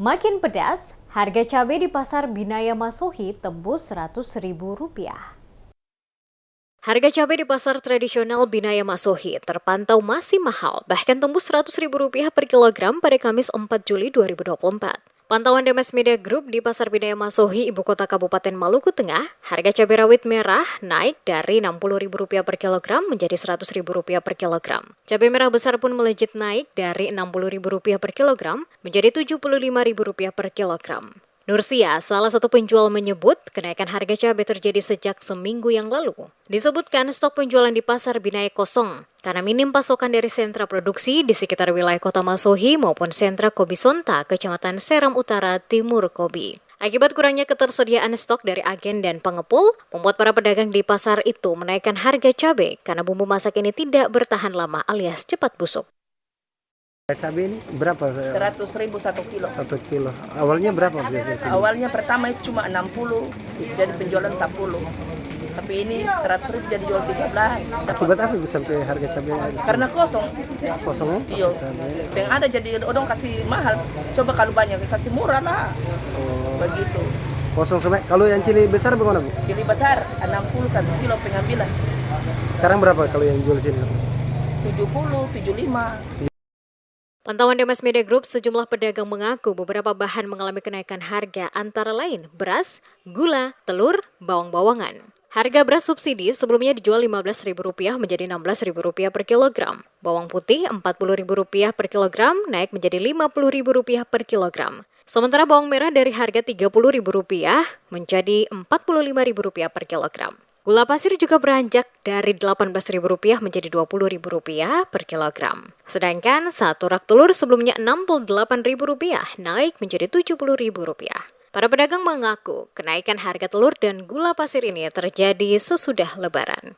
Makin pedas, harga cabai di pasar Binaya Masohi tembus Rp100.000. Harga cabai di pasar tradisional Binaya Masohi terpantau masih mahal, bahkan tembus Rp100.000 per kilogram pada Kamis 4 Juli 2024. Pantauan Demes Media Group di Pasar Binaya Masohi, Ibu Kota Kabupaten Maluku Tengah, harga cabai rawit merah naik dari Rp60.000 per kilogram menjadi Rp100.000 per kilogram. Cabai merah besar pun melejit naik dari Rp60.000 per kilogram menjadi Rp75.000 per kilogram. Nursia, salah satu penjual, menyebut kenaikan harga cabai terjadi sejak seminggu yang lalu. Disebutkan stok penjualan di pasar Binaya kosong karena minim pasokan dari sentra produksi di sekitar wilayah Kota Masohi maupun sentra Kobi Sonta, Kecamatan Seram Utara, Timur Kobi. Akibat kurangnya ketersediaan stok dari agen dan pengepul, membuat para pedagang di pasar itu menaikkan harga cabai karena bumbu masak ini tidak bertahan lama alias cepat busuk. Cabai ini berapa? 100.000 1 kilo. 1 kilo. Awalnya berapa? Awalnya pertama itu cuma 60, jadi penjualan 10. Tapi ini 100.000 jadi jual 13. Akibat apa bisa sampai harga cabai? Karena kosong. Kosong? Iya. Yang ada jadi odong kasih mahal. Coba kalau banyak kasih murah lah. Oh. Begitu. Kosong sampai. Kalau yang cili besar bagaimana, Bu? Cili besar 60 1 kilo pengambilan. Sekarang berapa kalau yang jual sini? 70, 75. Pantauan Demes Media Group, sejumlah pedagang mengaku beberapa bahan mengalami kenaikan harga antara lain beras, gula, telur, bawang-bawangan. Harga beras subsidi sebelumnya dijual Rp15.000 menjadi Rp16.000 per kilogram. Bawang putih Rp40.000 per kilogram naik menjadi Rp50.000 per kilogram. Sementara bawang merah dari harga Rp30.000 menjadi Rp45.000 per kilogram. Gula pasir juga beranjak dari Rp18.000 menjadi Rp20.000 per kilogram. Sedangkan satu rak telur sebelumnya Rp68.000 naik menjadi Rp70.000. Para pedagang mengaku kenaikan harga telur dan gula pasir ini terjadi sesudah Lebaran.